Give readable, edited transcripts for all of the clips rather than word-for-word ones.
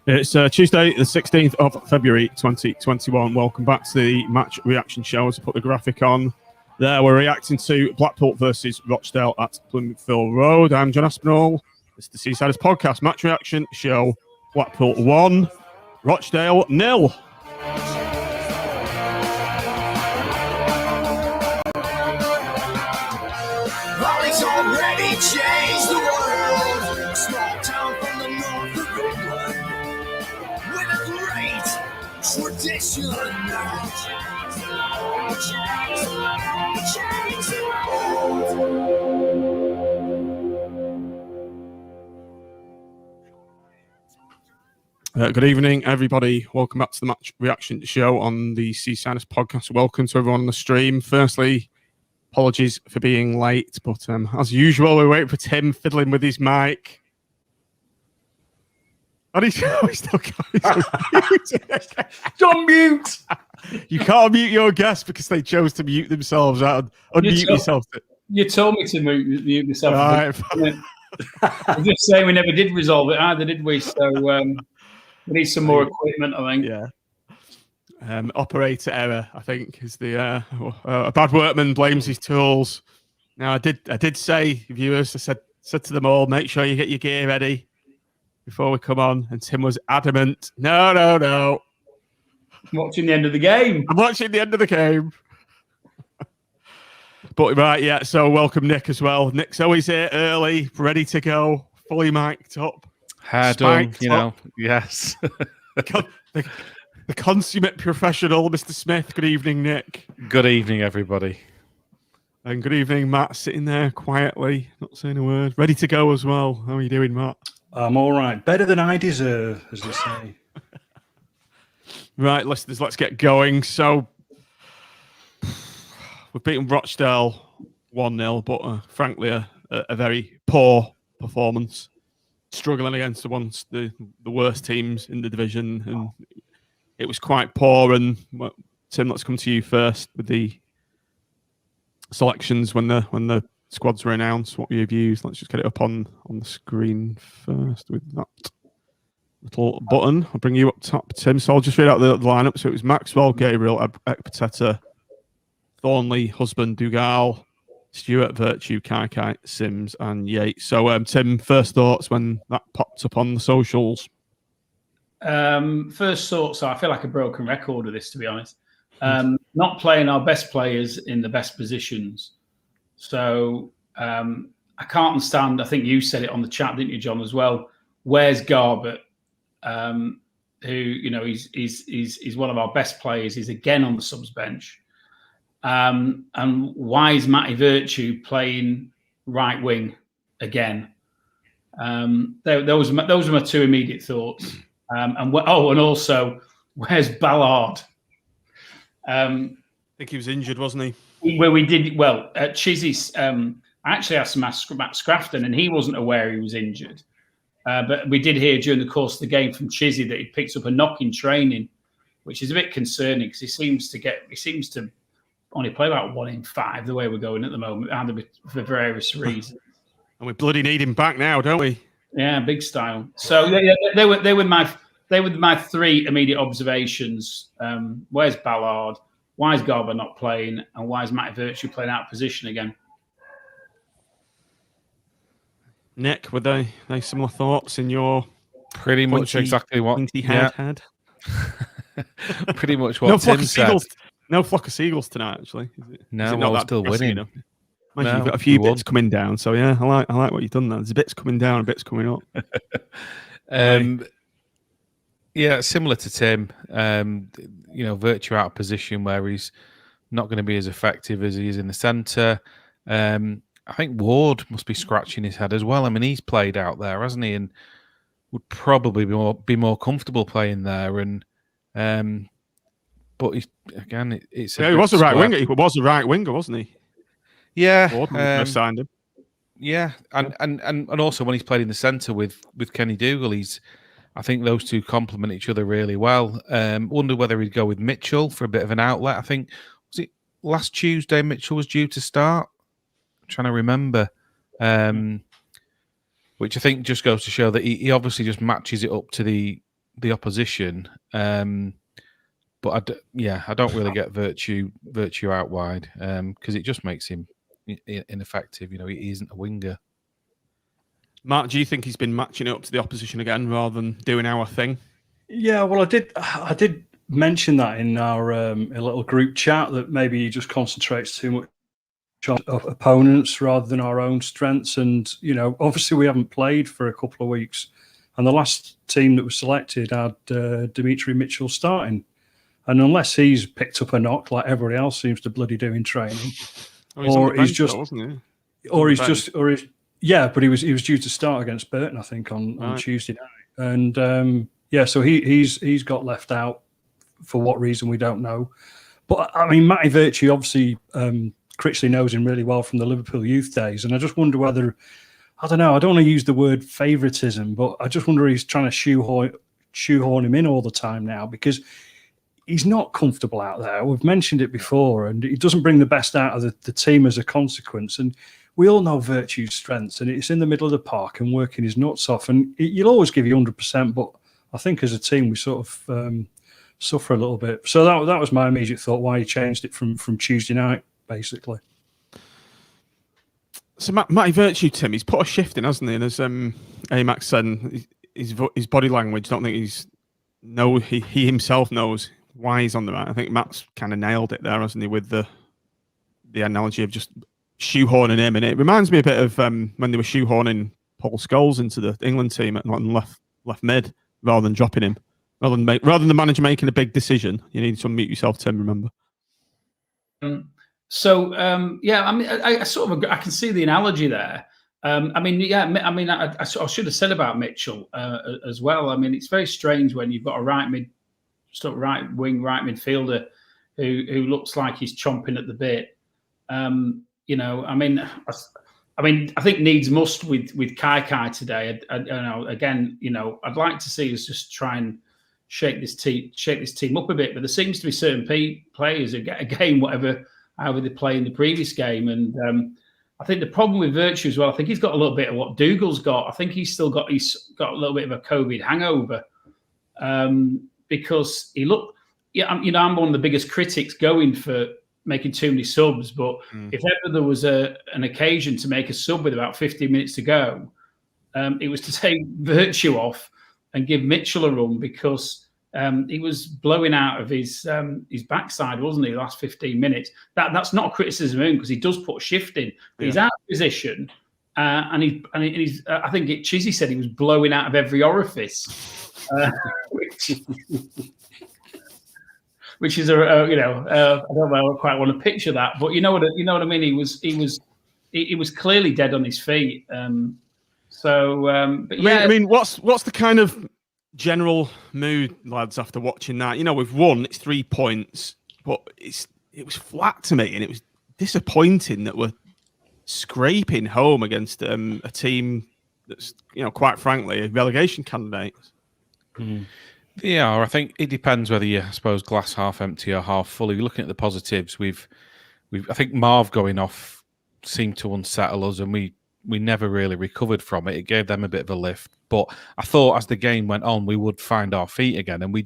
It's Tuesday, the 16th of February 2021. Welcome back to the match reaction show. As I put the graphic on there, we're reacting to Blackpool versus Rochdale at Bloomfield Road. I'm John Aspinall. This is the Seasiders podcast match reaction show. Blackpool 1, Rochdale 0. Raleigh's already changed the world. Small town from the north of England with a great tradition. Good evening, everybody. Welcome back to the match reaction show on the Seasiders podcast. Welcome to everyone on the stream. Firstly, apologies for being late, but as usual, we're waiting for Tim fiddling with his mic. And he's still Don't mute. You can't mute your guests because they chose to mute themselves. Unmute yourself. You told me to mute myself. Right. I'm just saying we never did resolve it either, did we? So we need some more equipment, I think. Yeah. Operator error, I think, is the a bad workman blames his tools. Now, I did say, viewers, I said to them all, make sure you get your gear ready before we come on, and Tim was adamant. No. I'm watching the end of the game. I'm watching the end of the game. But right, yeah. So welcome Nick as well. Nick's always here early, ready to go, fully mic'd up. Hair done, you know. Yes. The consummate professional, Mr. Smith. Good evening, Nick. Good evening, everybody. And good evening, Matt, sitting there quietly, not saying a word. Ready to go as well. How are you doing, Matt? I'm all right. Better than I deserve, as they say. Right, listeners, let's get going. So, we've beaten Rochdale 1-0, but frankly, a very poor performance. Struggling against the worst teams in the division, and it was quite poor. And Tim, let's come to you first with the selections when the squads were announced. What were your views? Let's just get it up on the screen first with that little button. I'll bring you up top, Tim. So I'll just read out the lineup. So it was Maxwell, Gabriel, Ekpateta, Thornley, Husband, Dougal, Stewart, Virtue, Kai, Sims, and Yates. So, Tim, first thoughts when that popped up on the socials? First thoughts, I feel like a broken record with this, to be honest. Not playing our best players in the best positions. So I can't understand. I think you said it on the chat, didn't you, John, as well? Where's Garbett? Who, you know, he's one of our best players. He's again on the subs bench. And why is Matty Virtue playing right wing again? Those were my two immediate thoughts. And also, where's Ballard? I think he was injured, wasn't he? Where we did well at Chizzy's. I actually asked Matt Scrafton, and he wasn't aware he was injured. But we did hear during the course of the game from Chizzy that he picked up a knock in training, which is a bit concerning because he seems to only play about 1 in 5 the way we're going at the moment, and for various reasons. And we bloody need him back now, don't we? Yeah, big style. So they were my three immediate observations. Where's Ballard? Why is Garber not playing? And why is Matty Virtue playing out of position again? Nick, were they similar thoughts in your pretty much exactly what had? Pretty much what Tim said. No flock of seagulls tonight, actually. No, we're still winning. Enough? Imagine you've got a few bits coming down. So yeah, I like what you've done there. There's bits coming down and bits coming up. Yeah, similar to Tim. You know, Virtue out of position where he's not going to be as effective as he is in the centre. I think Ward must be scratching his head as well. I mean, he's played out there, hasn't he? And would probably be more comfortable playing there. And but he was a right winger. He was a right winger, wasn't he? Yeah, signed him. Yeah, and also when he's played in the centre with Kenny Dougal, I think those two complement each other really well. Wonder whether he'd go with Mitchell for a bit of an outlet. I think was it last Tuesday Mitchell was due to start. I'm trying to remember, which I think just goes to show that he obviously just matches it up to the the opposition. But I don't really get Virtue out wide because it just makes him ineffective. He isn't a winger. Mark, do you think he's been matching it up to the opposition again rather than doing our thing? Yeah, well, I did mention that in our a little group chat that maybe he just concentrates too much on opponents rather than our own strengths. And obviously we haven't played for a couple of weeks, and the last team that was selected had Dimitri Mitchell starting, and unless he's picked up a knock like everybody else seems to bloody do in training, But he was due to start against Burton, I think, on Tuesday night, and so he's got left out for what reason we don't know. But I mean, Matty Virtue obviously Critchley knows him really well from the Liverpool youth days, and I just wonder whether, I don't know, I don't want to use the word favouritism, but I just wonder if he's trying to shoehorn him in all the time now, because he's not comfortable out there. We've mentioned it before, and he doesn't bring the best out of the team as a consequence. And we all know Virtue's strengths, and it's in the middle of the park and working his nuts off. And you'll always give you 100%, but I think as a team we sort of suffer a little bit. So that was my immediate thought, why he changed it from Tuesday night, basically. So Matty Virtue, Tim, he's put a shift in, hasn't he? And as Amax said, his body language, I don't think he himself knows why he's on the right. I think Matt's kind of nailed it there, hasn't he, with the analogy of just shoehorning him. And it reminds me a bit of when they were shoehorning Paul Scholes into the England team on left mid rather than dropping him. Rather than the manager making a big decision, you need to unmute yourself, Tim, remember. I sort of I can see the analogy there. I should have said about Mitchell as well. I mean, it's very strange when you've got a right wing, right midfielder who looks like he's chomping at the bit. I think needs must with Kai today. I'd like to see us just try and shake this team up a bit, but there seems to be certain players who get a game however they play in the previous game, and I think the problem with Virtue as well, I think he's got a little bit of what Dougal's got. I think he's got a little bit of a COVID hangover, because he looked. Yeah, I'm one of the biggest critics going for making too many subs, but if ever there was an occasion to make a sub with about 15 minutes to go, it was to take Virtue off and give Mitchell a run, because he was blowing out of his backside, wasn't he, the last 15 minutes. That's not a criticism of him, because he does put a shift in, but he's out of position, and he's I think Chizzy said he was blowing out of every orifice, which is I don't know, I quite want to picture that, but you know what I mean. He was clearly dead on his feet. What's the kind of general mood, lads, after watching that? We've won, it's 3 points, but it was flat to me, and it was disappointing that we're scraping home against a team that's, quite frankly, a relegation candidate. Yeah, I think it depends whether you, I suppose, glass half empty or half full. If you're looking at the positives, I think Marv going off seemed to unsettle us, and we never really recovered from it. It gave them a bit of a lift, but I thought as the game went on, we would find our feet again, and we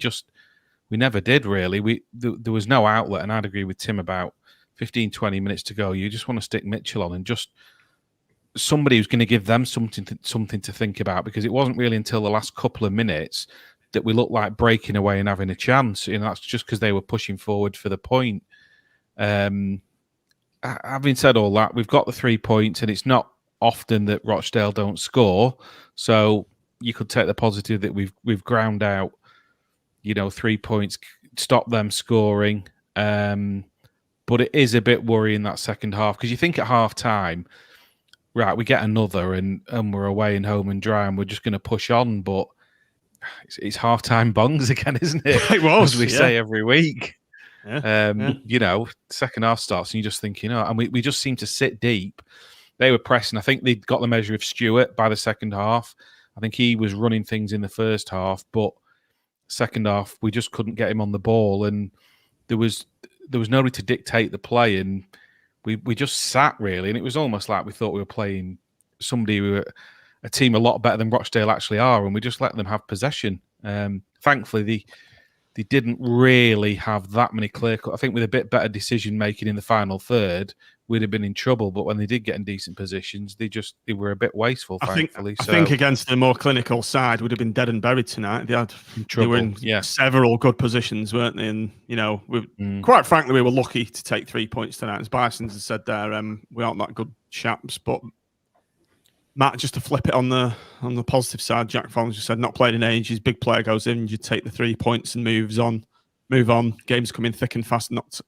never did really. There was no outlet, and I'd agree with Tim about 15, 20 minutes to go. You just want to stick Mitchell on and just somebody who's going to give them something to think about, because it wasn't really until the last couple of minutes that we looked like breaking away and having a chance. That's just because they were pushing forward for the point. Having said all that, we've got the 3 points, and it's not often that Rochdale don't score. So you could take the positive that we've ground out, 3 points, stop them scoring. But it is a bit worrying that second half, because you think at half time, right, we get another and we're away and home and dry and we're just going to push on, but it's half-time bongs again, isn't it? It was, as we say every week. Yeah. Second half starts and you just think, and we just seem to sit deep. They were pressing. I think they got the measure of Stewart by the second half. I think he was running things in the first half, but second half we just couldn't get him on the ball, and there was nobody to dictate the play, and we just sat really, and it was almost like we thought we were playing somebody who were a team a lot better than Rochdale actually are, and we just let them have possession. And thankfully they didn't really have that many clear cut. I think with a bit better decision making in the final third, we'd have been in trouble. But when they did get in decent positions, they were a bit wasteful. Thankfully, I think against the more clinical side, would have been dead and buried tonight. They were in several good positions, weren't they? And quite frankly, we were lucky to take 3 points tonight. As Bisons has said there, we aren't that good chaps. But Matt, just to flip it on the positive side, Jack Fallon just said, not played in ages. Big player goes in, you take the 3 points and move on. Games come in thick and fast, not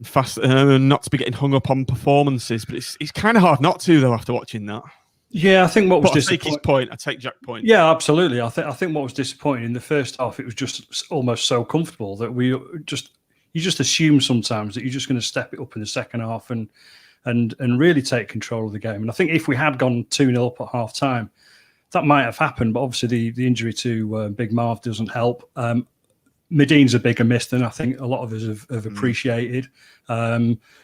to be getting hung up on performances. But it's kind of hard not to, though, after watching that. Yeah, I think what was disappointing. I take his point. I take Jack's point. Yeah, absolutely. I think what was disappointing in the first half, it was just almost so comfortable that you just assume sometimes that you're just going to step it up in the second half and really take control of the game. And I think if we had gone 2-0 up at half time, that might have happened. But obviously the injury to Big Marv doesn't help. Medin's a bigger miss than I think a lot of us have appreciated.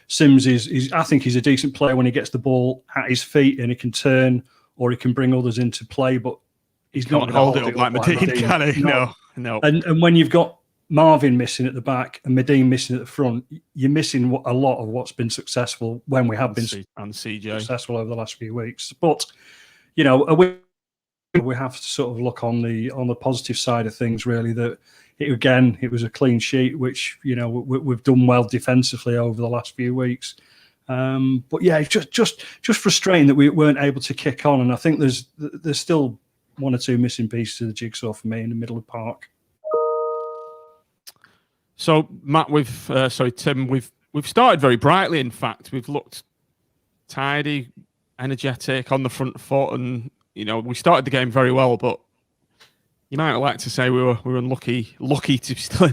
Sims I think he's a decent player when he gets the ball at his feet and he can turn or he can bring others into play, but he's not going to hold it up like Medin, can he? No. And when you've got Marvin missing at the back and Medin missing at the front, you're missing a lot of what's been successful when we have been successful over the last few weeks. But we have to sort of look on the positive side of things, really. That it was a clean sheet, which we've done well defensively over the last few weeks. But yeah, it's just frustrating that we weren't able to kick on. And I think there's still one or two missing pieces of the jigsaw for me in the middle of the park. So Matt, Tim, we've started very brightly. In fact, we've looked tidy, energetic, on the front foot, and we started the game very well. But you might like to say we were unlucky to still.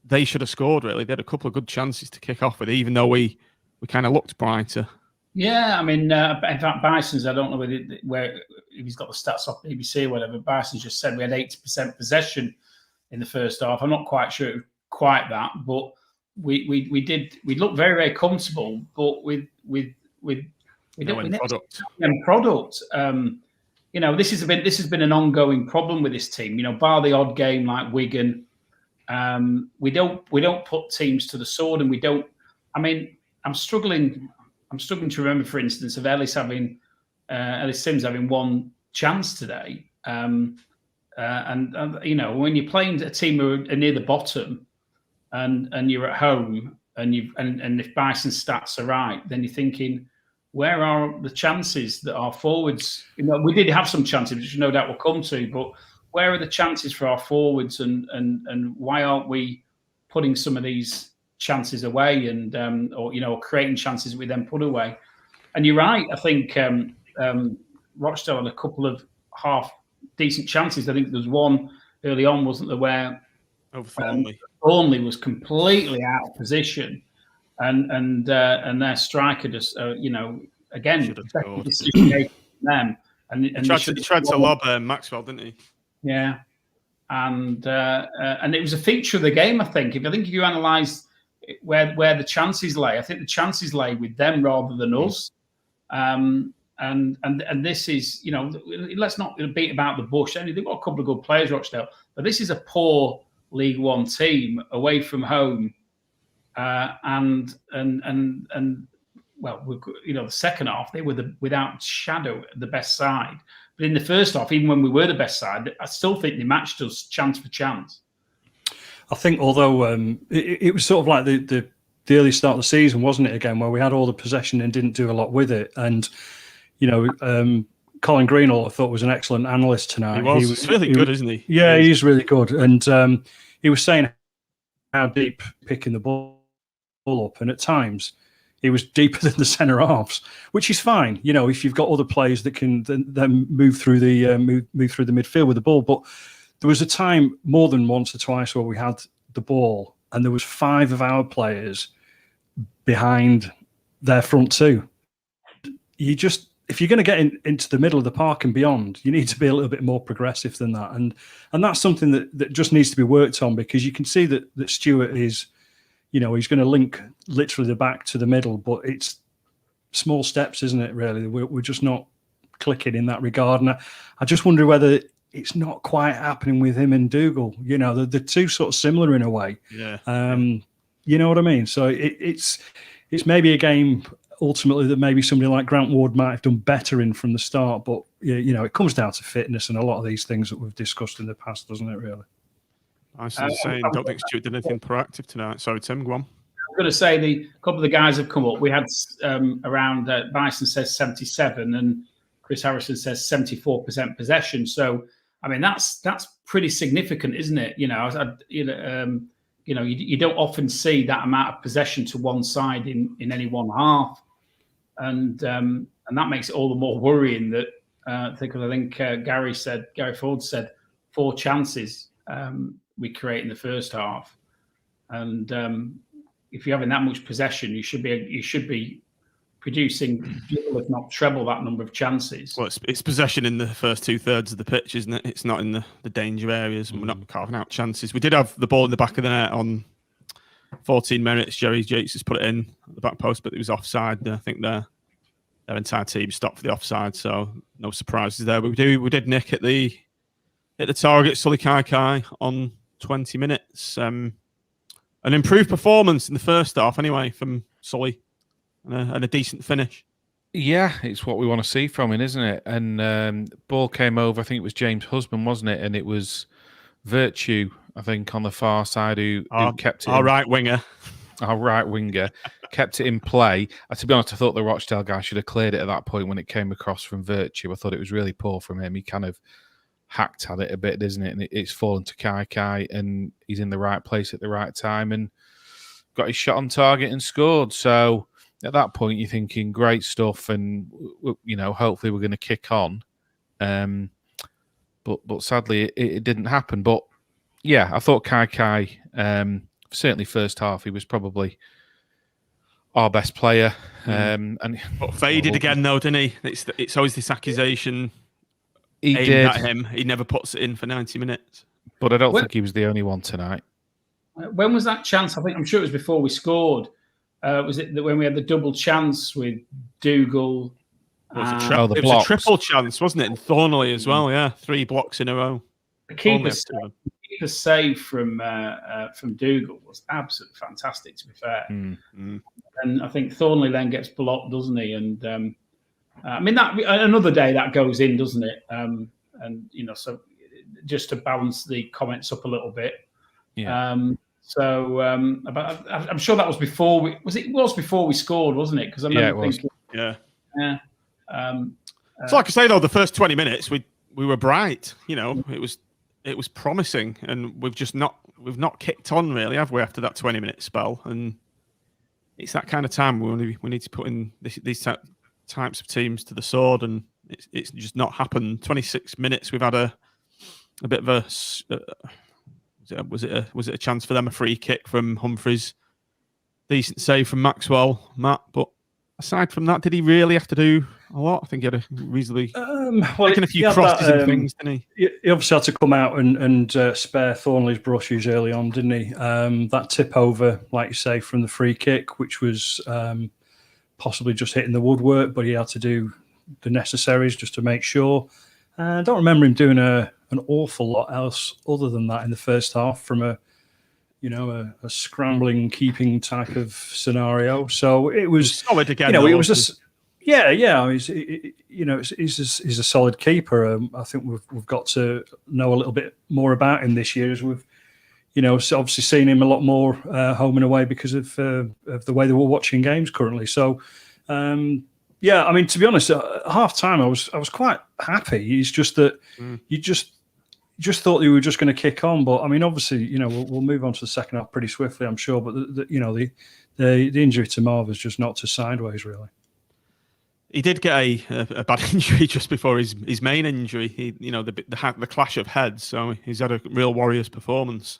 They should have scored. Really, they had a couple of good chances to kick off with, even though we kind of looked brighter. Yeah, I mean, in fact, Bison's, I don't know where if he's got the stats off BBC or whatever. Bison's just said we had 80% possession in the first half. I'm not quite sure it was quite that, but we looked very, very comfortable, but with product. This has been an ongoing problem with this team. Bar the odd game like Wigan, we don't put teams to the sword, and we don't. I mean, I'm struggling to remember, for instance, of Ellis Sims having one chance today. And when you're playing a team who are near the bottom, and you're at home, and if Bison's stats are right, then you're thinking, where are the chances that our forwards? We did have some chances, which no doubt we'll come to, but where are the chances for our forwards, and why aren't we putting some of these chances away, or creating chances that we then put away? And you're right. I think Rochdale had a couple of half decent chances. I think there was one early on, wasn't there, where Thornley was completely out of position, and their striker just again decision making them, and he tried to lob Maxwell, didn't he? Yeah, and it was a feature of the game. I think if you analyse where the chances lay, I think the chances lay with them rather than us. And this is, let's not beat about the bush. They've got a couple of good players, Rochdale, but this is a poor League One team away from home. The second half, they were without shadow the best side. But in the first half, even when we were the best side, I still think they matched us chance for chance. I think, although it was sort of like the early start of the season, wasn't it, again, where we had all the possession and didn't do a lot with it. And, Colin Greenall, I thought, was an excellent analyst tonight. He's really good, isn't he? Yeah, he's really good. And he was saying how deep picking the ball up. And at times, he was deeper than the centre halves, which is fine. If you've got other players that can then move through the move through the midfield with the ball. But there was a time more than once or twice where we had the ball and there was 5 of our players behind their front two. If you're going to get into the middle of the park and beyond, you need to be a little bit more progressive than that. And that's something that just needs to be worked on, because you can see that Stuart is, he's going to link literally the back to the middle, but it's small steps, isn't it, really? We're just not clicking in that regard. And I just wonder whether it's not quite happening with him and Dougal. You know, the two sort of similar in a way. Yeah. You know what I mean? So it's maybe a game ultimately that maybe somebody like Grant Ward might have done better in from the start. But, you know, it comes down to fitness and a lot of these things that we've discussed in the past, doesn't it, really? I was saying, don't think Stuart did anything proactive tonight. Sorry, Tim, go on. I'm going to say a couple of the guys have come up. We had around Bison says 77 and Chris Harrison says 74% possession. So, I mean, that's pretty significant, isn't it? You know, you don't often see that amount of possession to one side in any one half, and that makes it all the more worrying that I think Gary Ford said 4 chances we create in the first half, and if you're having that much possession, you should be producing double, if not treble, that number of chances. Well, it's possession in the first 2/3 of the pitch, isn't it? It's not in the danger areas, and we're not carving out chances. We did have the ball in the back of the net on 14 minutes. Jerry Yates has put it in at the back post, but it was offside. I think their entire team stopped for the offside, so no surprises there. But we did nick at the target, Sully Kai on 20 minutes. An improved performance in the first half, anyway, from Sully, and a decent finish. Yeah, it's what we want to see from him, isn't it? And ball came over, I think it was James Husband, wasn't it? And it was Virtue, I think, on the far side who kept it. Our right winger. Our right winger kept it in play. To be honest, I thought the Rochdale guy should have cleared it at that point when it came across from Virtue. I thought it was really poor from him. He kind of hacked at it a bit, isn't it? And it's fallen to Kai, and he's in the right place at the right time and got his shot on target and scored. So at that point, you're thinking great stuff, and you know, hopefully we're going to kick on. But sadly, it didn't happen. But yeah, I thought Kai, certainly first half, he was probably our best player. But faded again, though, didn't he? It's always this accusation. He aimed did. At him. He never puts it in for 90 minutes. But I don't think he was the only one tonight. When was that chance? I'm sure it was before we scored. Was it that when we had the double chance with Dougal? It was a triple chance, wasn't it? And Thornley as well, yeah. 3 blocks in a row. The keeper's save from Dougal was absolutely fantastic, to be fair. And I think Thornley then gets blocked, doesn't he? And I mean, that another day that goes in, doesn't it? And you know, so just to balance the comments up a little bit. Yeah. I'm sure that was before we was before we scored, wasn't it? Because I remember thinking, yeah. So, like I say, though, the first 20 minutes we were bright. You know, it was promising, and we've not kicked on really, have we? After that 20-minute spell, and it's that kind of time we need to put in these types of teams to the sword, and it's just not happened. 26 minutes, we've had a bit of a. Was it a chance for them? A free kick from Humphreys, decent save from Maxwell, Matt. But aside from that, did he really have to do a lot? I think he had a reasonably taken a few crosses and things, didn't he? He obviously had to come out and spare Thornley's brushes early on, didn't he? That tip over, like you say, from the free kick, which was possibly just hitting the woodwork, but he had to do the necessaries just to make sure. I don't remember him doing an awful lot else other than that in the first half from a scrambling keeping type of scenario. So it was solid again. You know, it was just he's a solid keeper. I think we've got to know a little bit more about him this year, as we've obviously seen him a lot more home and away because of the way that we're watching games currently. So. Yeah, I mean, to be honest, at half time I was quite happy. It's just that you just thought you were just going to kick on, but I mean, obviously, you know, we'll move on to the second half pretty swiftly, I'm sure. But the injury to Marv has just knocked us sideways, really. He did get a bad injury just before his main injury. The clash of heads. So he's had a real Warriors performance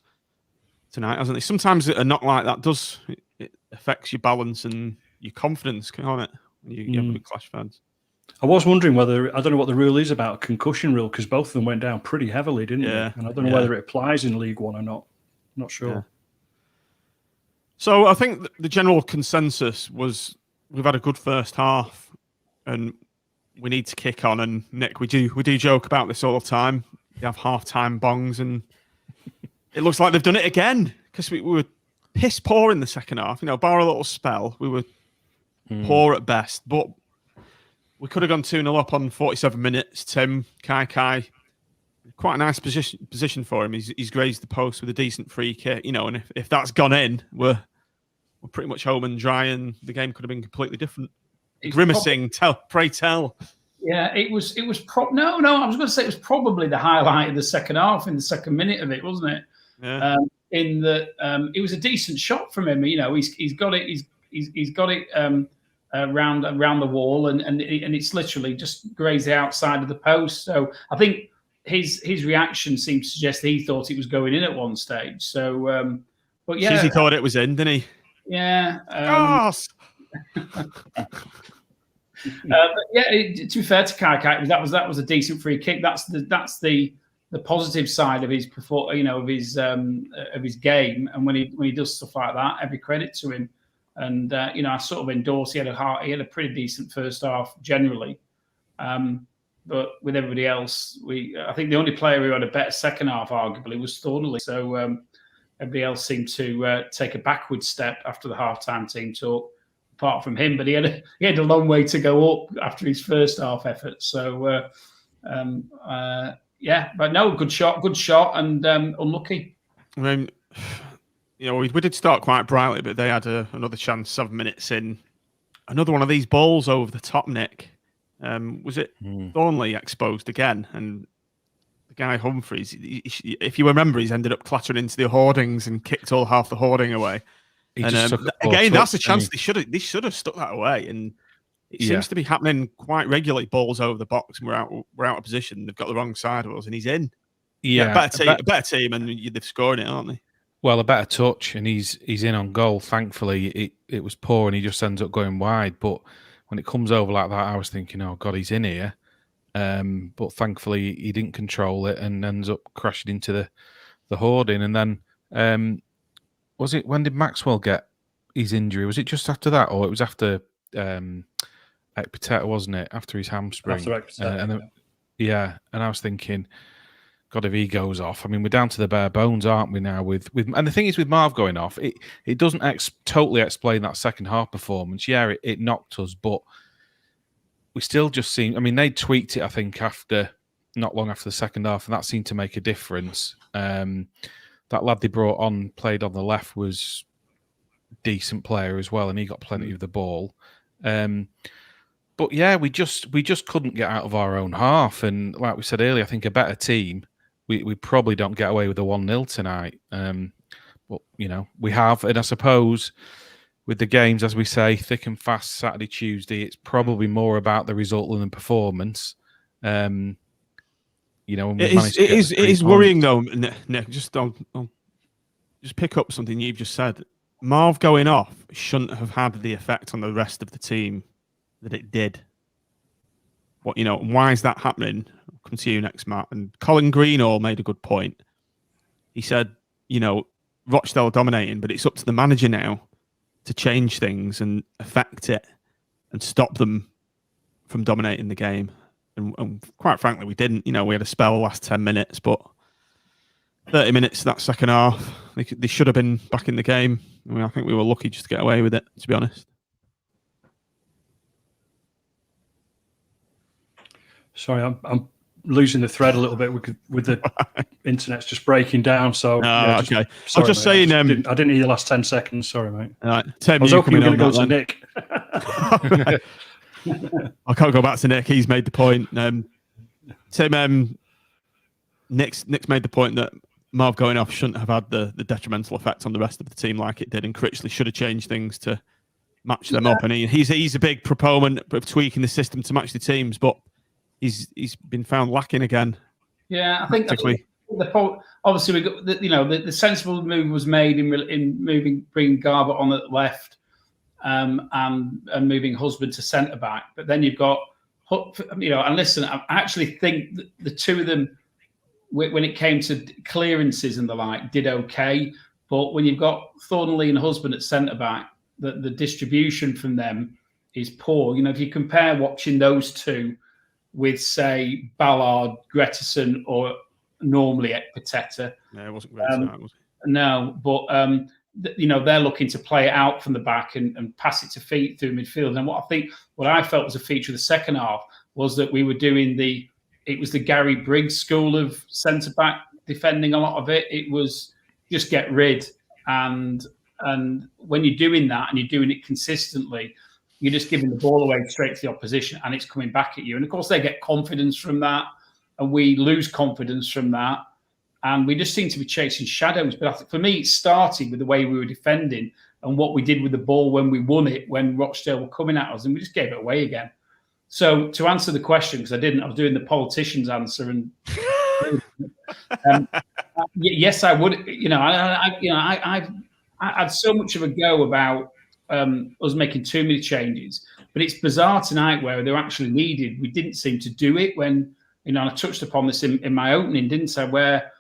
tonight, hasn't he? Sometimes a knock like that it affects your balance and your confidence, can't it? You have a big clash of heads. I was wondering whether, I don't know what the rule is about a concussion rule, because both of them went down pretty heavily, didn't they? And I don't know whether it applies in League One or not. I'm not sure. Yeah. So I think the general consensus was we've had a good first half and we need to kick on. And Nick, we do joke about this all the time. they have half-time bongs, and it looks like they've done it again because we were piss poor in the second half. Bar a little spell, we were poor at best, but we could have gone 2-0 up on 47 minutes. Tim, Kai, quite a nice position for him. He's grazed the post with a decent free kick, and if that's gone in, we're pretty much home and dry, and the game could have been completely different. Grimacing, pray tell. Yeah, it was. No. I was going to say it was probably the highlight of the second half, in the second minute of it, wasn't it? Yeah. It was a decent shot from him. He's got it. He's got it around the wall, and it's literally just grazed the outside of the post. So I think his reaction seemed to suggest he thought it was going in at one stage. So, but yeah, he thought it was in, didn't he? Yeah. But yeah, to be fair to Kai, that was a decent free kick. That's the positive side of his of his game. And when he does stuff like that, every credit to him. And I sort of endorse. He had a pretty decent first half generally, but with everybody else, I think the only player who had a better second half arguably was Thornley. So everybody else seemed to take a backward step after the halftime team talk. Apart from him, but he had a long way to go up after his first half effort. So, but no, good shot, and unlucky. I mean, we did start quite brightly, but they had another chance 7 minutes in. Another one of these balls over the top, Nick. Was it Thornley exposed again? And the guy Humphreys, if you remember, he's ended up clattering into the hoardings and kicked half the hoarding away. And again, that's a chance they should have stuck that away, and it seems to be happening quite regularly. Balls over the box, and we're out of position. They've got the wrong side of us, and he's in. Yeah, better team, and they've scored it, aren't they? Well, a better touch, and he's in on goal. Thankfully, it was poor, and he just ends up going wide. But when it comes over like that, I was thinking, oh God, he's in here. But thankfully, he didn't control it and ends up crashing into the hoarding, and then. Was it, when did Maxwell get his injury? Was it just after that, or it was after Ekpiteta, wasn't it? After his hamstring. After Ekpiteta, and I was thinking, God, if he goes off, I mean, we're down to the bare bones, aren't we now? With and the thing is, with Marv going off, it doesn't totally explain that second half performance. Yeah, it knocked us, but we still just seem. I mean, they tweaked it, I think, not long after the second half, and that seemed to make a difference. That lad they brought on, played on the left, was a decent player as well, and he got plenty of the ball. But yeah, we just couldn't get out of our own half. And like we said earlier, I think a better team, we probably don't get away with a 1-0 tonight. But we have, and I suppose with the games, as we say, thick and fast Saturday, Tuesday, it's probably more about the result than the performance. It is worrying though, Nick. Just pick up something you've just said. Marv going off shouldn't have had the effect on the rest of the team that it did. Why is that happening? I'll come to you next, Matt. And Colin Greenall made a good point. He said, Rochdale are dominating, but it's up to the manager now to change things and affect it and stop them from dominating the game. And quite frankly, we didn't. We had a spell the last 10 minutes, but 30 minutes that second half, they should have been back in the game. I think we were lucky just to get away with it, to be honest. Sorry, I'm losing the thread a little bit with the internet's just breaking down. So okay. Sorry, I'm just mate. saying. I didn't hear the last 10 seconds. Sorry, mate. All right, Tim, I was hoping you were going to go to Nick. I can't go back to Nick. He's made the point. Tim, Nick's made the point that Marv going off shouldn't have had the detrimental effect on the rest of the team like it did, and Critchley should have changed things to match them up. And he's a big proponent of tweaking the system to match the teams, but he's been found lacking again. Yeah, I think obviously we got the sensible move was made in bringing Garbutt on at left. And moving Husband to centre back, but then you've got, and listen, I actually think that the two of them, when it came to clearances and the like, did okay. But when you've got Thornley and Husband at centre back, the distribution from them is poor. If you compare watching those two with, say, Ballard, Gretterson, or normally at Pateta. Yeah, it wasn't great tonight, was it? No, but they're looking to play it out from the back and pass it to feet through midfield. And what I felt was a feature of the second half was that we were doing it was the Gary Briggs school of centre back defending a lot of it. It was just get rid, and when you're doing that and you're doing it consistently, you're just giving the ball away straight to the opposition, and it's coming back at you. And of course, they get confidence from that, and we lose confidence from that. And we just seem to be chasing shadows. But I think for me, it started with the way we were defending and what we did with the ball when we won it, when Rochdale were coming at us, and we just gave it away again. So to answer the question, because I was doing the politician's answer, and yes, I would. I had so much of a go about us making too many changes, but it's bizarre tonight where they're actually needed. We didn't seem to do it when I touched upon this in my opening, didn't I? Where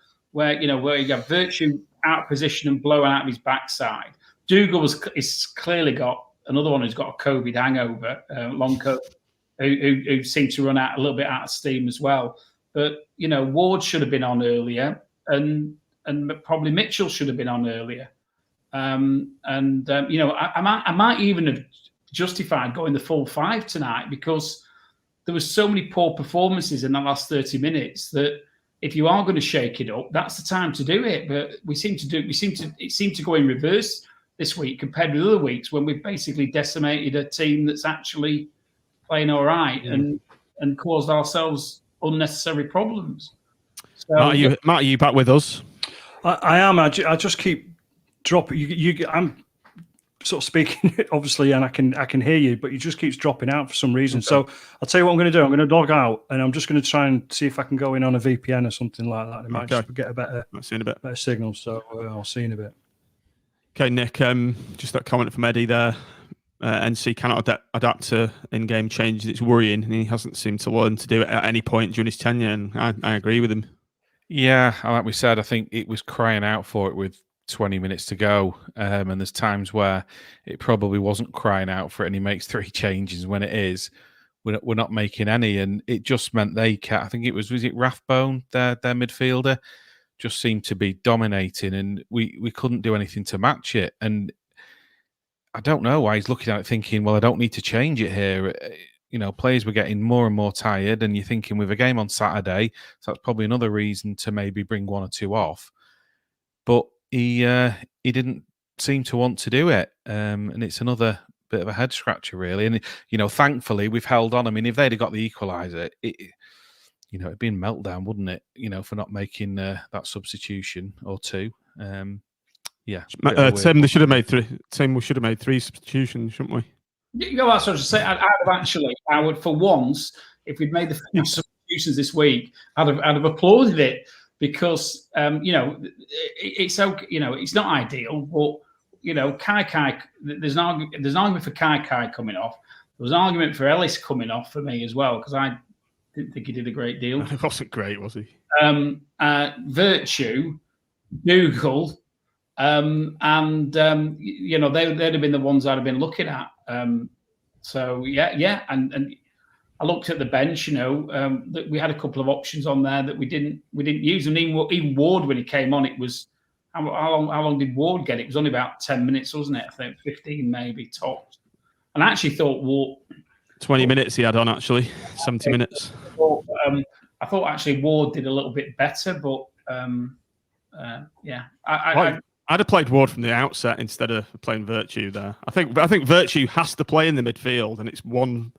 you got Virtue out of position and blowing out of his backside. Dougal is clearly got another one who's got a COVID hangover, long COVID, who seemed to run out a little bit out of steam as well. But Ward should have been on earlier, and probably Mitchell should have been on earlier. I might even have justified going the full 5 tonight, because there was so many poor performances in the last 30 minutes that if you are going to shake it up, that's the time to do it. But it seemed to go in reverse this week compared with other weeks when we've basically decimated a team that's actually playing all right and caused ourselves unnecessary problems. So, Matt, are you back with us? I am. I just keep dropping. I'm sort of speaking, obviously, and I can hear you, but you just keeps dropping out for some reason. Okay. So I'll tell you what I'm going to do. I'm going to log out, and I'm just going to try and see if I can go in on a VPN or something like that. It might just get a better signal. So I'll see you in a bit. Okay, Nick. Just that comment from Eddie there. NC cannot adapt to in-game changes. It's worrying, and he hasn't seemed to learn to do it at any point during his tenure. And I agree with him. Yeah, like we said, I think it was crying out for it with 20 minutes to go, and there's times where it probably wasn't crying out for it, and he makes 3 changes. When it is, we're not making any, and it just meant I think it was it Rathbone, their midfielder, just seemed to be dominating, and we couldn't do anything to match it. And I don't know why he's looking at it thinking, well, I don't need to change it here. Players were getting more and more tired, and you're thinking with a game on Saturday, so that's probably another reason to maybe bring 1 or 2 off. But he didn't seem to want to do it, and it's another bit of a head scratcher, really. And thankfully we've held on. I mean, if they'd have got the equaliser, it'd be a meltdown, wouldn't it? For not making that substitution or 2. Tim, they should have made 3. Tim, we should have made 3 substitutions, shouldn't we? That's what I was say. I would, for once, if we'd made the 4 substitutions this week, I'd have applauded it. Because it's okay, it's not ideal, but Kai, there's an argument for Kai coming off. There was an argument for Ellis coming off for me as well, because I didn't think he did a great deal. It wasn't great, was he? Virtue, Dougal, they'd have been the ones I'd have been looking at. And I looked at the bench. That we had a couple of options on there that we didn't use, and even Ward, when he came on, it was how long did Ward get? It was only about 10 minutes, wasn't it? I think 15 maybe tops. And I actually thought Ward 20 minutes he had on, actually 70 minutes. I thought actually Ward did a little bit better, but I'd have played Ward from the outset instead of playing Virtue there. I think Virtue has to play in the midfield, and it's one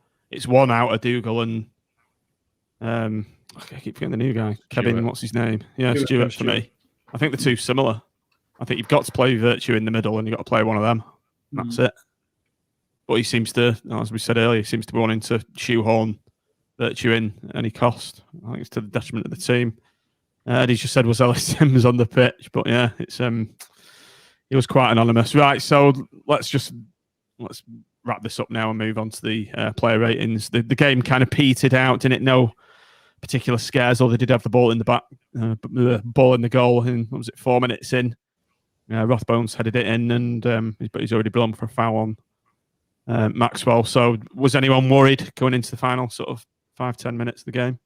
out of Dougal and I keep forgetting the new guy, Kevin. Stewart. What's his name? Yeah, Stewart for me. I think the 2 similar. I think you've got to play Virtue in the middle, and you've got to play one of them. That's it. But he seems to, as we said earlier, be wanting to shoehorn Virtue in at any cost. I think it's to the detriment of the team. He just said was Ellis Sims on the pitch, but yeah, it's he was quite anonymous. Right, so let's wrap this up now and move on to the player ratings. The game kind of petered out, didn't it? No particular scares, although they did have the ball in the back, the ball in the goal. And what was it, 4 minutes in? Rothbones headed it in, but he's already blown for a foul on Maxwell. So was anyone worried going into the final sort of 5-10 minutes of the game?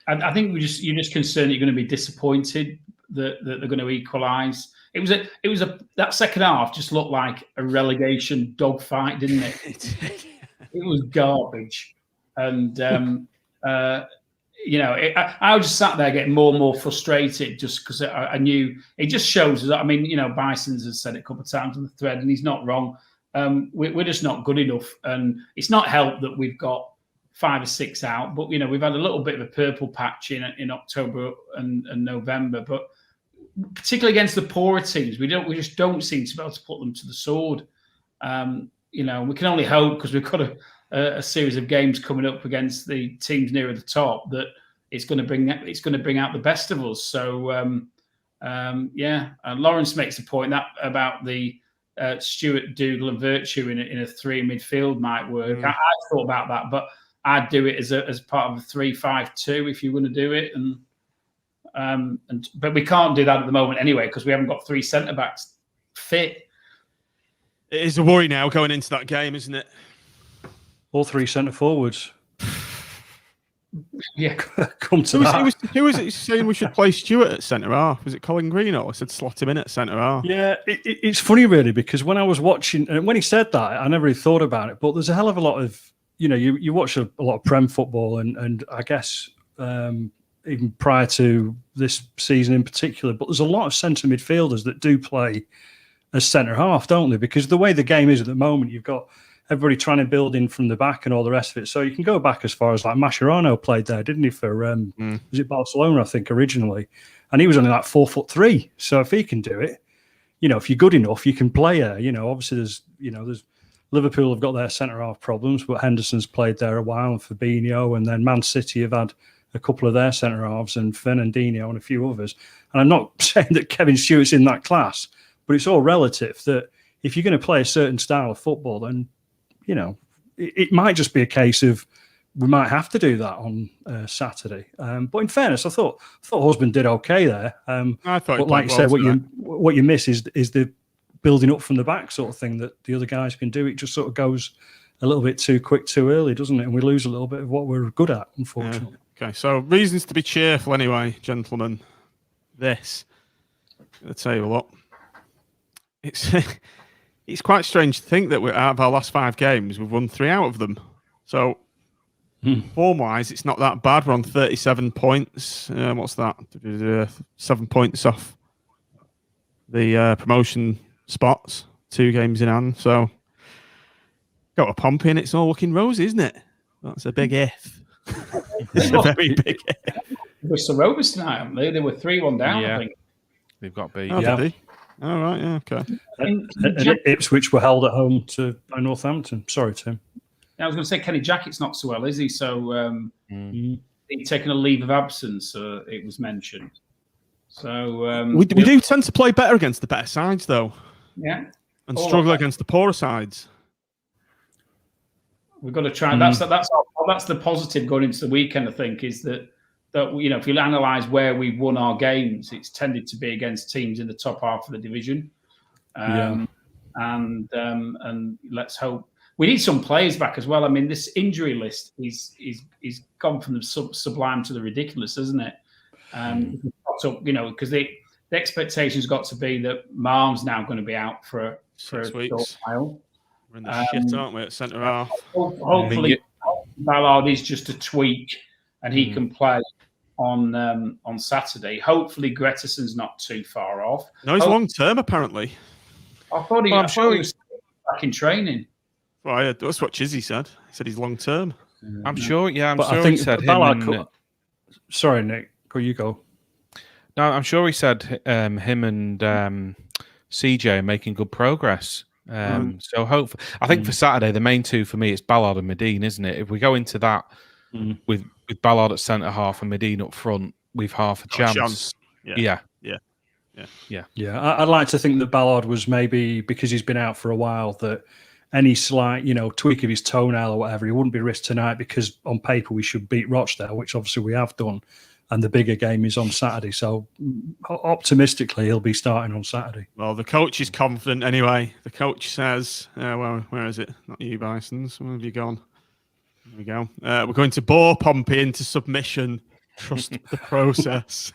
I think you're just concerned you're going to be disappointed that they're going to equalise. It was that second half just looked like a relegation dogfight, didn't it? It was garbage, and I was just sat there getting more and more frustrated just because I knew it just shows that. I mean, Bison's has said it a couple of times on the thread, and he's not wrong. We're just not good enough, and it's not helped that we've got 5 or 6 out, but we've had a little bit of a purple patch in October and November, but particularly against the poorer teams, we just don't seem to be able to put them to the sword. We can only hope, because we've got a series of games coming up against the teams nearer the top, that it's going to bring out the best of us. So Lawrence makes the point that about the Stewart, Dougal, and Virtue in a 3 midfield might work. I thought about that, but I'd do it as part of a 3-5-2 if you want to do it, but we can't do that at the moment anyway because we haven't got 3 centre backs fit. It is a worry now going into that game, isn't it? All 3 centre forwards. Yeah, come to that. Who was it saying we should play Stewart at centre half? Was it Colin Greeno? I said slot him in at centre half. Yeah, it's funny really, because when I was watching, and when he said that, I never really thought about it. But there's a hell of a lot of, you watch a lot of Prem football, and I guess even prior to this season in particular, but there's a lot of centre midfielders that do play as centre half, don't they? Because the way the game is at the moment, you've got everybody trying to build in from the back and all the rest of it. So you can go back as far as like Mascherano played there, didn't he? For was it Barcelona, I think, originally, and he was only like 4'3". So if he can do it, if you're good enough, you can play there. Obviously there's Liverpool have got their centre half problems, but Henderson's played there a while, and Fabinho, and then Man City have had a couple of their centre halves, and Fernandinho and a few others. And I'm not saying that Kevin Stewart's in that class, but it's all relative. That if you're going to play a certain style of football, then it might just be a case of we might have to do that on Saturday. But in fairness, I thought Husband did okay there. I thought, but like you said, what you miss is the building up from the back sort of thing that the other guys can do. It just sort of goes a little bit too quick, too early, doesn't it? And we lose a little bit of what we're good at, unfortunately. Yeah. Okay, so reasons to be cheerful anyway, gentlemen. I'll tell you what, it's quite strange to think that out of our last 5 games, we've won 3 out of them. So form-wise, it's not that bad. We're on 37 points. What's that? 7 points off the promotion spots. 2 games in hand. So got a pump in. It's all looking rosy, isn't it? That's a big if. It's a very big if. They were so rovers tonight, haven't they? They were 3-1 down, Yeah. I think. They've got beat. Oh, did they? All right, yeah, okay. And Ipswich were held at home by Northampton. Sorry, Tim. I was going to say Kenny Jackett's not so well, is he? So he's taken a leave of absence, it was mentioned. So we do tend to play better against the better sides, though. Yeah. And struggle against the poorer sides. We've got to try. That's the positive going into the weekend, I think, is that if you analyse where we've won our games, it's tended to be against teams in the top half of the division. And let's hope we need some players back as well. I mean, this injury list is gone from the sublime to the ridiculous, isn't it? Because the expectation's got to be that Marm's now going to be out for a short while. We're in the shit, aren't we, at centre half? Hopefully, Ballard is just a tweak, and he can play on Saturday. Hopefully, Grettison's not too far off. No, he's long term apparently. I thought he was back in training. Well, that's what Chizzy said. He said he's long term. I'm sure. Yeah, I'm but sure I think he said Ballard him. Sorry, Nick. You go. No, I'm sure he said him and CJ are making good progress. So hopefully, I think for Saturday, the main 2 for me is Ballard and Medine, isn't it? If we go into that with Ballard at centre half and Medine up front, we've half a chance. Yeah. I'd like to think that Ballard was maybe, because he's been out for a while, that any slight, tweak of his toenail or whatever, he wouldn't be risked tonight, because on paper we should beat Rochdale, which obviously we have done, and the bigger game is on Saturday. So optimistically, he'll be starting on Saturday. Well, the coach is confident anyway. The coach says, where is it? Not you, Bisons. Where have you gone? There we go. We're going to bore Pompey into submission Trust the process.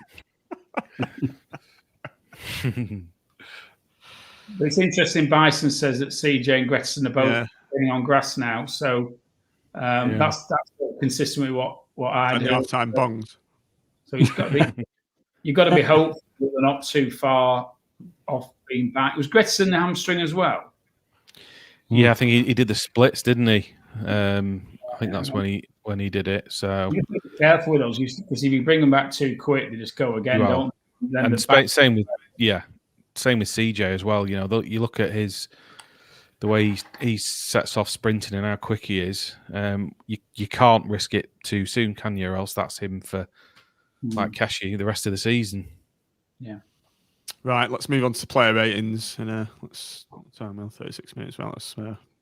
But it's interesting. Bison says that CJ and Gretson are both playing on grass now, so that's consistent with what I and do. the half-time bongs. So you've got to be hopeful that they're not too far off being back. Was Gretson the hamstring as well? Yeah, I think he did the splits, didn't he? I think that's when he did it. So you have to be careful with those because if you bring them back too quick, they just go again, don't they? And same with CJ as well. You know, you look at the way he sets off sprinting and how quick he is. You can't risk it too soon, can you? Or else that's him for like Keshi the rest of the season. Yeah. Right, let's move on to player ratings. And let's 36 minutes. Well, let's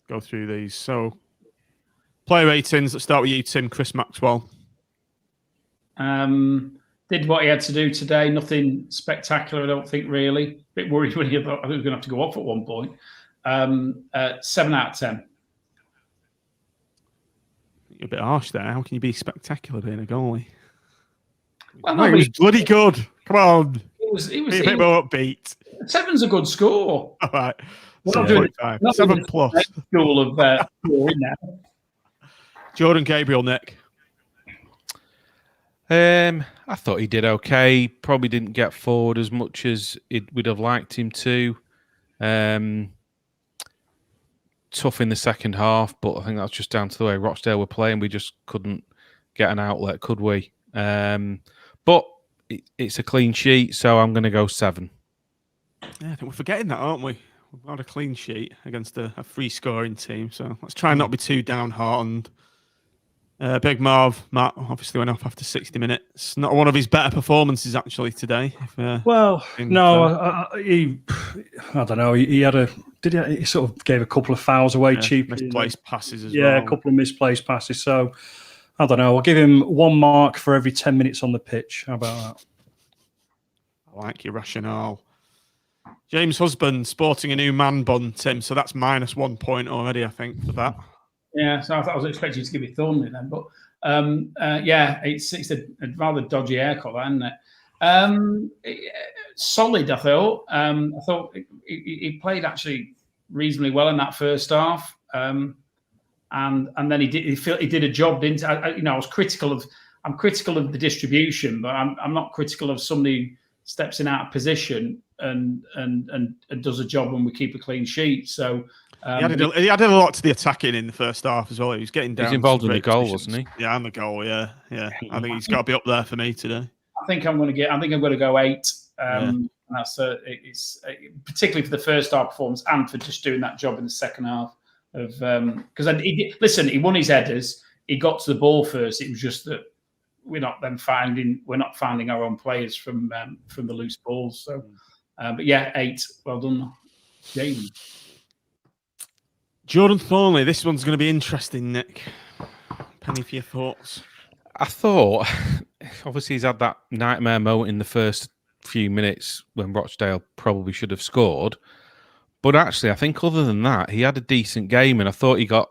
go through these. So, player ratings. Let's start with you, Tim. Chris Maxwell. Did what he had to do today. Nothing spectacular, I don't think, really. A bit worried when he thought he was going to have to go off at one point. 7 out of 10. You're a bit harsh there. How can you be spectacular being a goalie? Well, no, he was bloody good. Come on. He was be a bit more upbeat. 7's a good score. All right. Not 7 plus. School of scoring now. Jordan Gabriel, Nick. I thought he did okay. Probably didn't get forward as much as we'd have liked him to. Tough in the second half, but I think that's just down to the way Rochdale were playing. We just couldn't get an outlet, could we? But it's a clean sheet, so I'm going to go 7. Yeah, I think we're forgetting that, aren't we? We've got a clean sheet against a free scoring team, so let's try and not be too downhearted. Big Marv, Matt, obviously went off after 60 minutes. Not one of his better performances, actually, today. I don't know. He had he sort of gave a couple of fouls away cheap. Misplaced passes as well. Yeah, a couple of misplaced passes. So, I don't know. I'll give him 1 mark for every 10 minutes on the pitch. How about that? I like your rationale. James Husband sporting a new man bun, Tim. So that's -1 point already, I think, for that. Yeah, so I was expecting you to give me Thornley then, but it's a rather dodgy haircut, isn't it? Solid, I thought. I thought he played actually reasonably well in that first half, and then he did a job. Didn't I was critical of. I'm critical of the distribution, but I'm not critical of somebody who steps in out of position and does a job when we keep a clean sheet. So. He added a lot to the attacking in the first half as well. He was getting down. He's involved in the goal, wasn't he? Yeah, and the goal. Yeah. I think he's got to be up there for me today. I think I'm going to go 8. And that's it's particularly for the first half performance and for just doing that job in the second half of because he won his headers. He got to the ball first. It was just that we're not finding our own players from the loose balls. So, but yeah, 8. Well done, James. Jordan Thornley, this one's going to be interesting, Nick. Penny for your thoughts. I thought, obviously, he's had that nightmare moment in the first few minutes when Rochdale probably should have scored. But actually, I think other than that, he had a decent game, and I thought he got...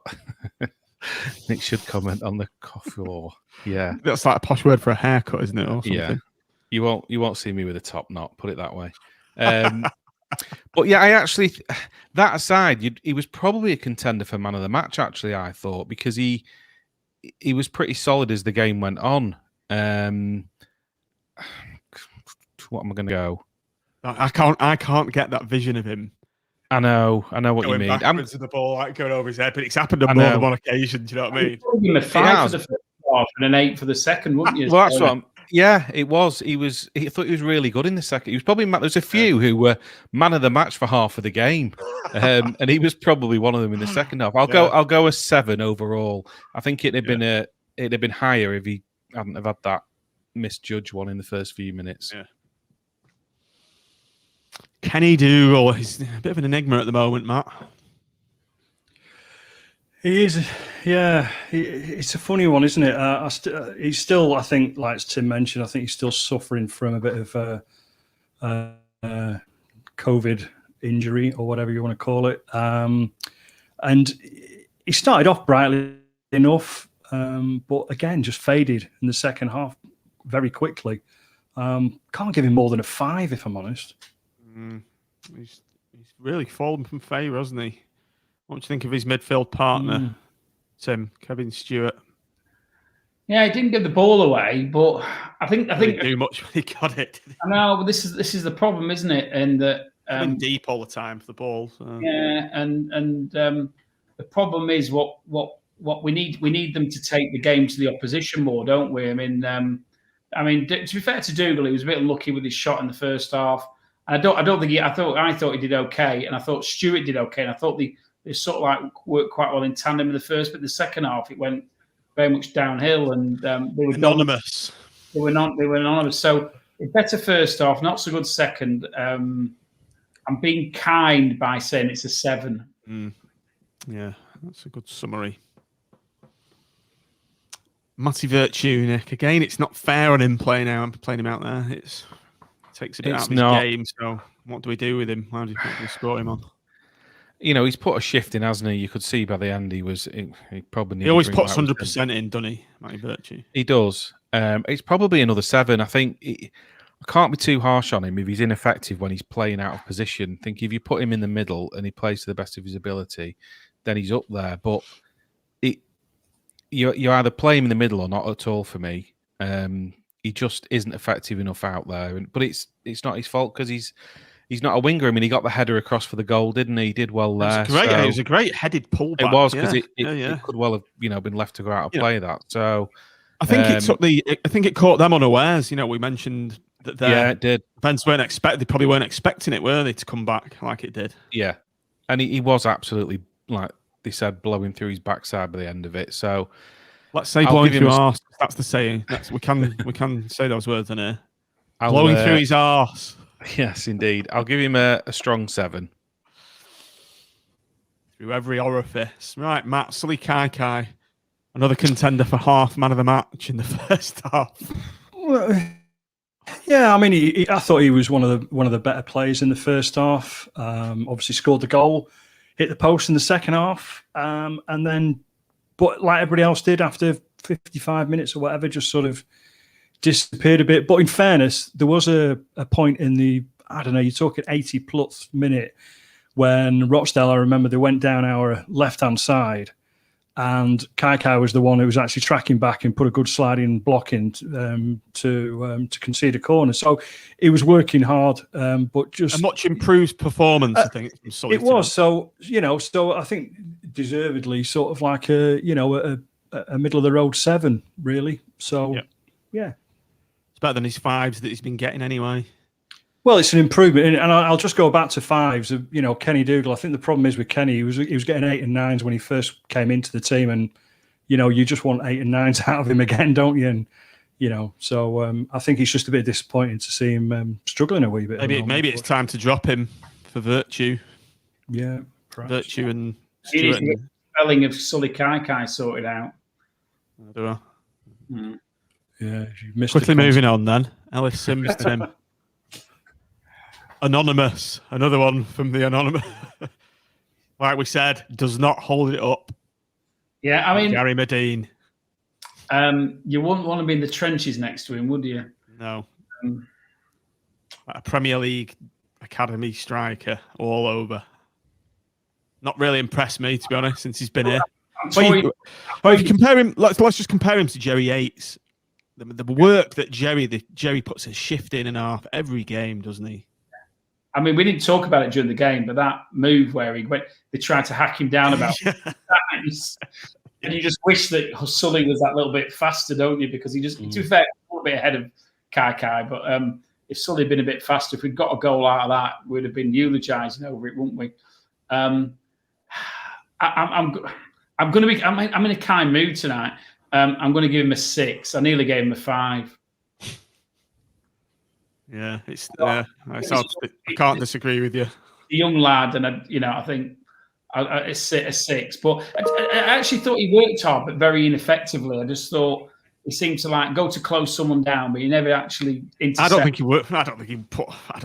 Nick should comment on the coffee or... Yeah. That's like a posh word for a haircut, isn't it? Or something? Yeah. You won't see me with a top knot, put it that way. But yeah, I actually, that aside, he was probably a contender for man of the match, actually, I thought, because he was pretty solid as the game went on. What am I going to go? I can't get that vision of him. I know what you mean. Backwards to the ball, like going over his head, but it's happened on more than one occasion. Do you know what I mean? You'd give him a 5 for the first half and an 8 for the second, wouldn't you? Well, that's what it was. I thought he was really good in the second. He was probably there's a few who were man of the match for half of the game, and he was probably one of them in the second half. I'll go a 7 overall. I think it'd have been higher if he hadn't have had that misjudged one in the first few minutes. Yeah. Kenny Dougal, he's a bit of an enigma at the moment, Matt. He is, yeah. It's a funny one, isn't it? He's still, I think, like Tim mentioned, I think he's still suffering from a bit of COVID injury or whatever you want to call it. And he started off brightly enough, but again, just faded in the second half very quickly. Can't give him more than a 5, if I'm honest. He's really fallen from favour, hasn't he? What do you think of his midfield partner, Tim, Kevin Stewart? Yeah, he didn't give the ball away, but I think Didn't do much when he got it. I know, but this is the problem, isn't it? And that been deep all the time for the ball. So. Yeah, and the problem is what we need. We need them to take the game to the opposition more, don't we? I mean, to be fair to Dougal, he was a bit unlucky with his shot in the first half. And I don't think I thought he did okay, and I thought Stewart did okay, and I thought they sort of like worked quite well in tandem in the first, but the second half it went very much downhill, and they were anonymous. They were anonymous. So it's better first half, not so good second. I'm being kind by saying it's a 7. Yeah, that's a good summary. Matty Virtue, Nick. Again, it's not fair on him playing out there. It takes a bit out of his game. So what do we do with him? How do we score him on? You know, he's put a shift in, hasn't he? You could see by the end he probably. He always puts 100% in, doesn't he, Matty Virtue? He does. It's probably another 7. I think I can't be too harsh on him if he's ineffective when he's playing out of position. I think if you put him in the middle and he plays to the best of his ability, then he's up there. But you either play him in the middle or not at all for me. He just isn't effective enough out there. But it's not his fault because he's not a winger. I mean, he got the header across for the goal, didn't he? He did well there. It was a great headed pullback. It was because it could well have been left to go out and play that. So I think it caught them unawares. We mentioned that it did. Fans they probably weren't expecting it, were they, to come back like it did? Yeah, and he was absolutely, like they said, blowing through his backside by the end of it. So let's say blowing through arse. That's the saying. We can say those words in here. Blowing through his arse. Yes, indeed. I'll give him a strong 7. Through every orifice. Right, Matt, Sully Kai. Another contender for half man of the match in the first half. Well, yeah, I mean, I thought he was one of the better players in the first half. Obviously scored the goal, hit the post in the second half, and then, but like everybody else did after 55 minutes or whatever, just sort of disappeared a bit. But in fairness, there was a point in the, I don't know, you're talking 80 plus minute when Rochdale, I remember they went down our left-hand side and Kai was the one who was actually tracking back and put a good sliding block in to concede a corner. So he was working hard, but just... A much improved performance, I think. It was. So, so I think deservedly sort of like a middle-of-the-road 7, really. So, yeah. It's better than his 5s that he's been getting anyway. Well, it's an improvement, and I'll just go back to 5s. Kenny Dougal. I think the problem is with Kenny, he was getting 8 and 9s when he first came into the team, and you just want 8 and 9s out of him again, don't you? And so I think it's just a bit disappointing to see him struggling a wee bit. Maybe it's time to drop him for Virtue. Yeah, perhaps. Virtue and Stewart. You need to get the spelling of Sully Kai sorted out. Do I? Yeah, you missed. Quickly moving on then. Ellis Sims, Tim. Anonymous, another one from the anonymous. Like we said, does not hold it up. Yeah, I mean, Gary Medine. You wouldn't want to be in the trenches next to him, would you? No. A Premier League academy striker all over. Not really impressed me, to be honest, since he's been here. If you compare him, let's just compare him to Jerry Yates. The work that Jerry puts a shift in and half every game, doesn't he? I mean, we didn't talk about it during the game, but that move where they tried to hack him down about times, and you just wish that Sully was that little bit faster, don't you? Because he just, to be fair, a little bit ahead of Kai. But if Sully had been a bit faster, if we'd got a goal out of that, we'd have been eulogising over it, wouldn't we? I'm in a kind mood tonight. I'm going to give him a 6. I nearly gave him a 5. Yeah, I can't disagree with you. A young lad, and I think a 6. But I actually thought he worked hard, but very ineffectively. I just thought he seemed to like go to close someone down, but he never actually intercepted. I don't think he worked. I don't think he put. I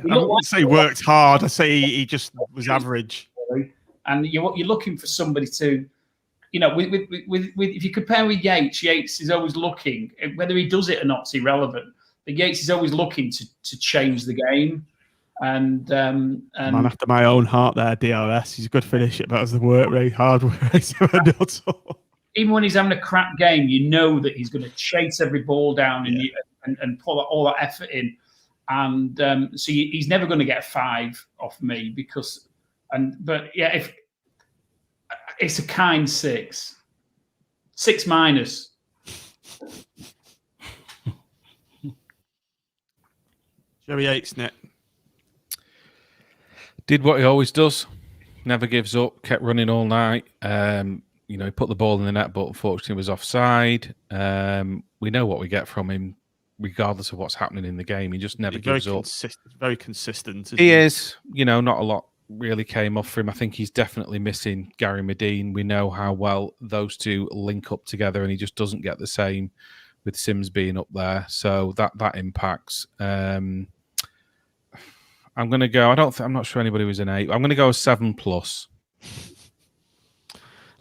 wouldn't say he worked hard. I say he just was average. And you're looking for somebody to you know, with if you compare with Yates, Yates is always looking, whether he does it or not is irrelevant. But Yates is always looking to change the game. And man after my own heart there, DRS. He's a good finisher, but as the work rate, hard work rate, even when he's having a crap game, you know that he's going to chase every ball down and pull all that effort in. And so he's never going to get a 5 off me but if it's a kind 6 minus. Jerry Yates, Nick. Did what he always does. Never gives up. Kept running all night. He put the ball in the net, but unfortunately was offside. We know what we get from him, regardless of what's happening in the game. He just never gives up. Very consistent. He is. Not a lot really came off for him. I think he's definitely missing Gary Medine. We know how well those two link up together, and he just doesn't get the same with Sims being up there. So that impacts. I'm going to go. I'm not sure anybody was an 8. I'm going to go a 7+.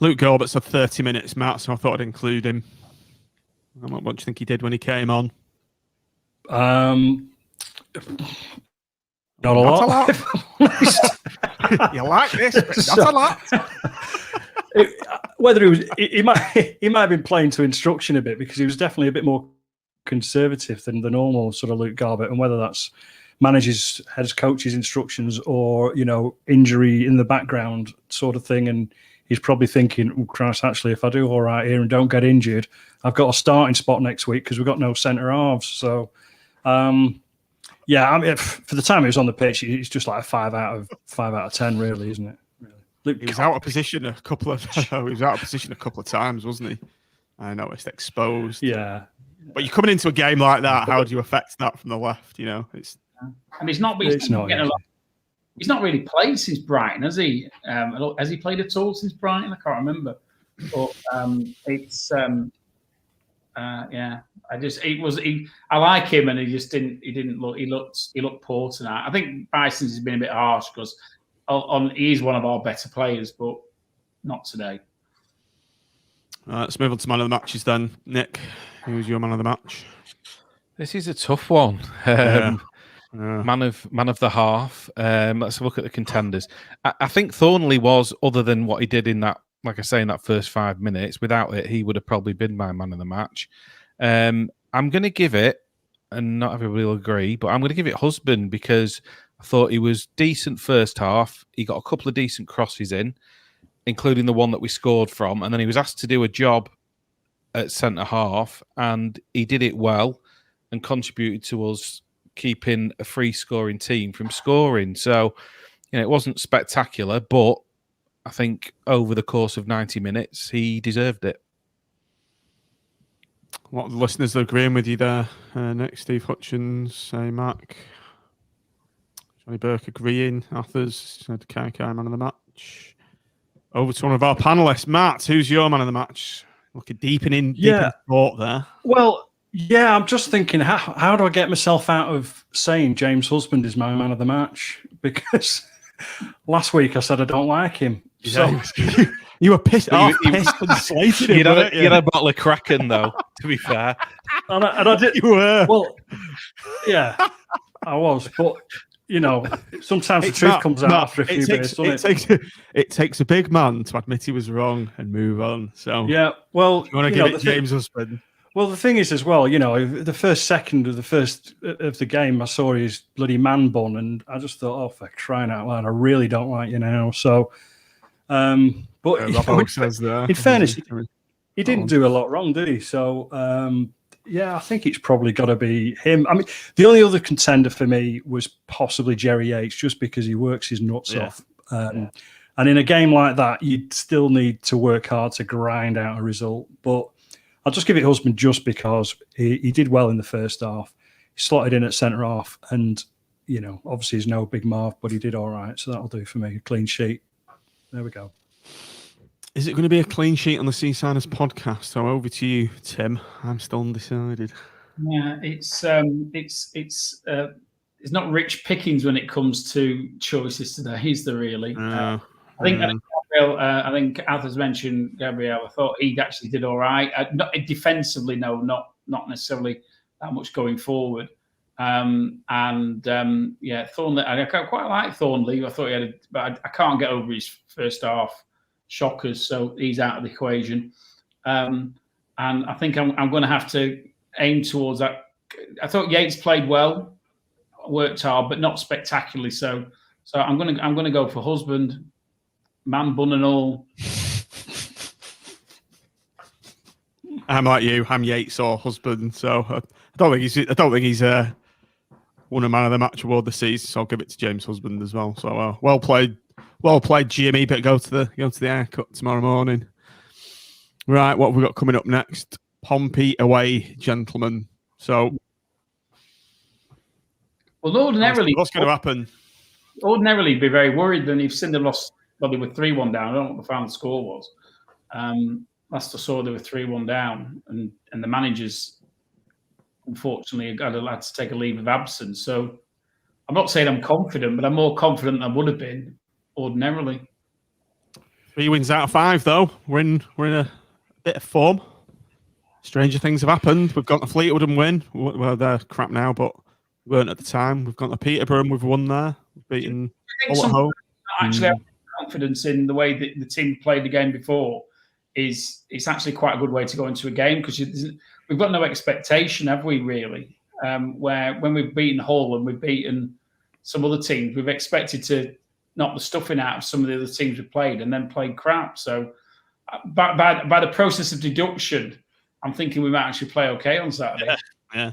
Luke Gorbat's had 30 minutes, Matt, so I thought I'd include him. What do you think he did when he came on? Not a lot. You like this? That's a lot. Whether he might have been playing to instruction a bit, because he was definitely a bit more conservative than the normal sort of Luke Garbett, and whether that's manages head coach's instructions or injury in the background sort of thing, and he's probably thinking, oh Christ, actually if I do all right here and don't get injured, I've got a starting spot next week because we've got no centre halves. So for the time he was on the pitch, it's just like a 5 out of 10 really, isn't it? Really. He was out of position a couple of times, wasn't he? I noticed, exposed. Yeah. But you're coming into a game like that, how do you affect that from the left? It's and he's not really played since Brighton, has he? Has he played at all since Brighton? I can't remember. But I like him, and he looked poor tonight. I think Bison's has been a bit harsh because he's one of our better players, but not today. Let's move on to man of the matches then. Nick, who was your man of the match? This is a tough one. Man of the half. Let's have a look at the contenders. I think Thornley was, other than what he did in that, like I say, in that first 5 minutes, without it, he would have probably been my man of the match. I'm going to give it, and not everybody will agree, but I'm going to give it Husband, because I thought he was decent first half. He got a couple of decent crosses in, including the one that we scored from, and then he was asked to do a job at centre half, and he did it well and contributed to us keeping a free scoring team from scoring. So, it wasn't spectacular, but I think over the course of 90 minutes, he deserved it. A lot of the listeners are agreeing with you there. Nick, Steve Hutchins, Mac, Johnny Burke agreeing. Athers said Kai man of the match. Over to one of our panelists, Matt. Who's your man of the match? Looking deep in thought there. Well, yeah, I'm just thinking, how do I get myself out of saying James Husband is my man of the match? Because last week I said I don't like him. So you were pissed off, pissed and slated him. You had a bottle of Kraken, though, to be fair. And I did. You were. Well, yeah, I was. But, sometimes the truth comes out after a few beers, doesn't it? It takes a big man to admit he was wrong and move on. So, yeah, well, you want to give it James Husband? Well, the thing is as well, the first second of the game, I saw his bloody man bun, and I just thought, oh, for crying out loud, I really don't like you now. So, but in fairness, he didn't do a lot wrong, did he? So, I think it's probably got to be him. I mean, the only other contender for me was possibly Jerry Yates, just because he works his nuts off. And in a game like that, you'd still need to work hard to grind out a result. But I'll just give it Husband just because he did well in the first half. He slotted in at centre half, and obviously he's no big Marv, but he did all right. So that'll do for me. A clean sheet. There we go. Is it going to be a clean sheet on the Seasiders podcast? So over to you, Tim. I'm still undecided. Yeah, it's not rich pickings when it comes to choices today, is there really? I think we Gabriel, I think Arthur's mentioned Gabriel. I thought he actually did all right. Not defensively, no, not necessarily that much going forward. Yeah, Thornley. I quite like Thornley. I thought he had, but I can't get over his first half shockers, so he's out of the equation. And I think I'm going to have to aim towards that. I thought Yates played well, worked hard, but not spectacularly. So I'm going to go for husband, man, bun and all. I'm like you. I'm Yates or husband. So I don't think he's won a man of the match award this season. So I'll give it to James Husband as well. So well played, Jimmy. But go to the haircut tomorrow morning. Right, what have we got coming up next? Pompey away, gentlemen. So, well, ordinarily, what's going to happen? Ordinarily, be very worried. Then if Cinder lost, well, they were 3-1 down. I don't know what the final score was. Last I saw, they were 3-1 down, and the managers, unfortunately, had to take a leave of absence. So, I'm not saying I'm confident, but I'm more confident than I would have been ordinarily. 3 wins out of 5, though. We're in a bit of form. Stranger things have happened. We've got the Fleetwood and win. Well, they're crap now, but we weren't at the time. We've got the Peterborough and we've won there. We've beaten all at home. Actually, I have confidence in the way that the team played the game before. It's actually quite a good way to go into a game because we've got no expectation, have we, really? Where when we've beaten Hull and we've beaten some other teams, we've expected to knock the stuffing out of some of the other teams we played and then played crap. So by the process of deduction, I'm thinking we might actually play okay on Saturday. Yeah.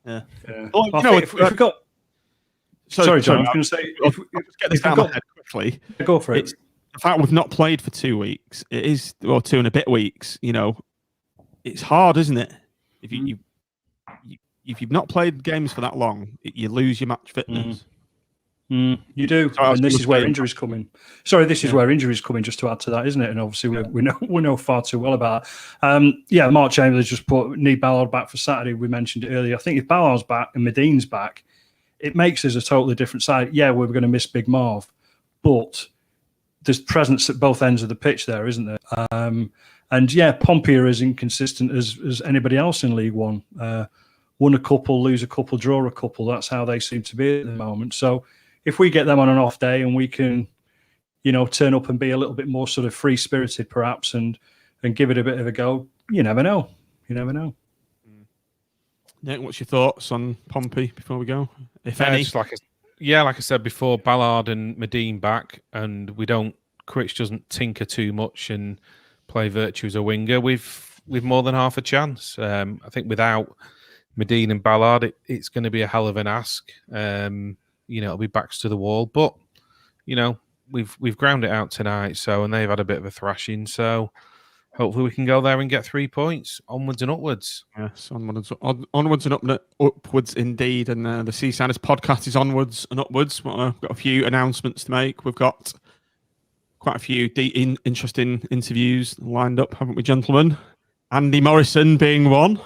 Well, if we've got... Sorry, John, I was going to say... Let's get this out of my head quickly. Go for it. The fact we've not played for 2 weeks, it is, well, 2 and a bit weeks, it's hard, isn't it? If you've not played games for that long, you lose your match fitness. You do, and this is where injuries come in. This is where injuries come in, just to add to that, isn't it? And obviously, we know far too well about that. Mark Chambers just put need Ballard back for Saturday. We mentioned it earlier. I think if Ballard's back and Medine's back, it makes us a totally different side. Yeah, we're going to miss Big Marv, but there's presence at both ends of the pitch there, isn't there? And yeah, Pompey are as inconsistent as anybody else in League One. Won a couple, lose a couple, draw a couple. That's how they seem to be at the moment. So if we get them on an off day and we can, turn up and be a little bit more sort of free-spirited perhaps and give it a bit of a go, you never know. Nick, what's your thoughts on Pompey before we go? If any? Like I said before, Ballard and Medine back, and Critch doesn't tinker too much and play Virtue as a winger. We've more than half a chance. I think without Medine and Ballard, it's going to be a hell of an ask. It'll be backs to the wall, but we've ground it out tonight. And they've had a bit of a thrashing. So hopefully we can go there and get 3 points onwards and upwards. Yes, onwards and upwards indeed. And the Seasiders podcast is onwards and upwards. We've got a few announcements to make. We've got quite a few interesting interviews lined up, haven't we, gentlemen? Andy Morrison being one.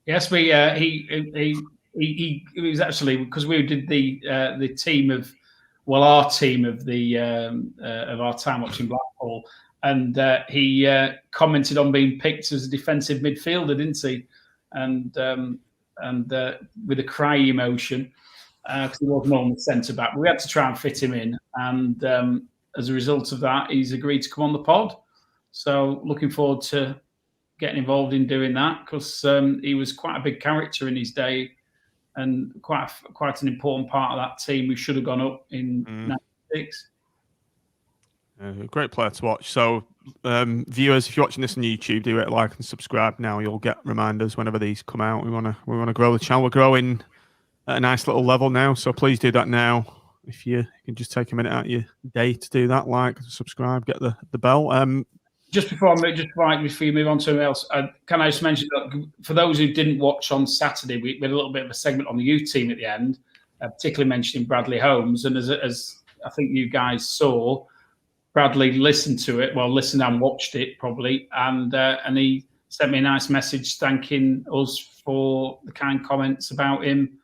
Yes, he was actually, because we did the team of, our team of of our time watching Blackpool, and he commented on being picked as a defensive midfielder, didn't he? And with a cry emotion, because he wasn't on the centre back. We had to try and fit him in, and as a result of that, he's agreed to come on the pod. So looking forward to getting involved in doing that, because he was quite a big character in his day and quite an important part of that team. We should have gone up in '96. Great player to watch. So, viewers, if you're watching this on YouTube, do it, like and subscribe now. You'll get reminders whenever these come out. We want to grow the channel. We're growing at a nice little level now, so please do that now. If you can just take a minute out of your day to do that, like, subscribe, get the bell. Before you move on to something else, can I just mention that for those who didn't watch on Saturday, we had a little bit of a segment on the youth team at the end, particularly mentioning Bradley Holmes. And as I think you guys saw, Bradley listened to it, listened and watched it probably, and he sent me a nice message thanking us for the kind comments about him,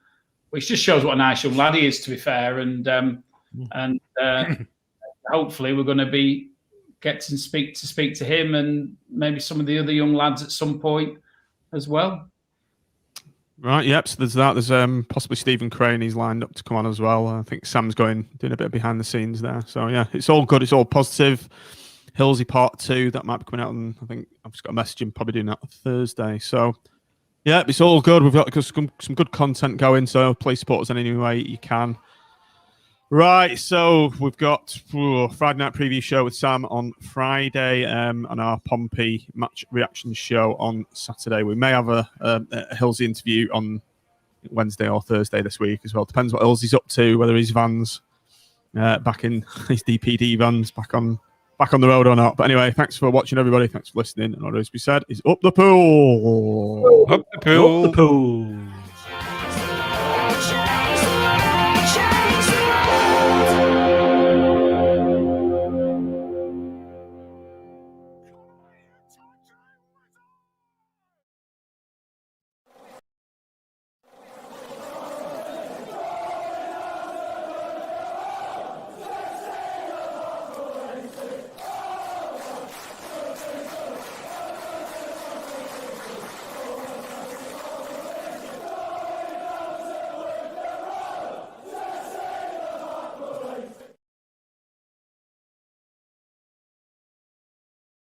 which just shows what a nice young lad he is, to be fair. And hopefully we're going to get to speak to him and maybe some of the other young lads at some point as well. Right, yep. So there's that. There's possibly Stephen Crane. He's lined up to come on as well. I think Sam's doing a bit of behind the scenes there. So yeah, it's all good. It's all positive. Hillsy Part 2 that might be coming out, and I think I've just got a message him probably doing that Thursday. So yeah, it's all good. We've got some good content going. So please support us in any way you can. Right, so we've got Friday night preview show with Sam on Friday, and our Pompey match reaction show on Saturday. We may have a Hillsy interview on Wednesday or Thursday this week as well. Depends what Hillsy's up to, whether his vans back in his DPD vans back on the road or not. But anyway, thanks for watching, everybody. Thanks for listening. And all that is be said is up the pool. Up the pool. Up the pool.